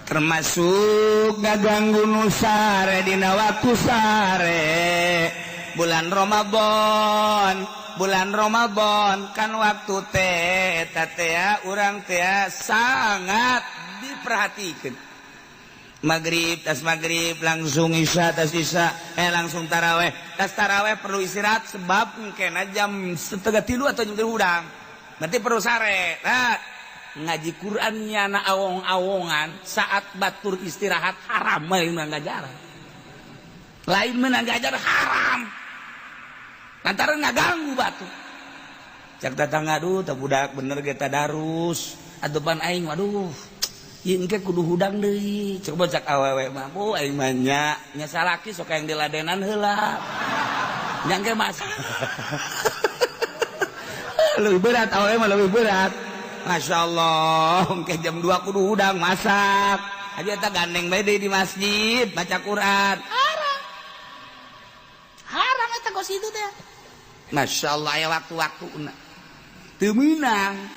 termasuk ngaganggu nu sare dina waktu sare bulan Ramadan kan waktu teh urang teh sangat diperhatikan. Maghrib langsung isya langsung taraweh. Tas taraweh perlu istirahat sebab kena jam 2:30 atau jam 3 udang. Berarti perlu sare. Nah, ngaji Qur'annya na awong-awongan saat batur istirahat haram lain ngajar. Lain menang ngajar haram. Lantaran ngaganggu batur. Cak datang aduh teu budak bener ge tadarus. Adupan aing waduh. Ieu engke kudu hudang deui. Coba cak awewe mah, "Bu aing mah nya salaki sok yang diladenan heula." Nya engke mas. Lebih berat awewe mah lebih berat. Masya Allah, engke jam 2 kudu hudang masak. Aja eta gandeng bae deui di masjid baca Quran. Haram eta kos itu teh. Masya Allah ya waktu-waktu teu meunang.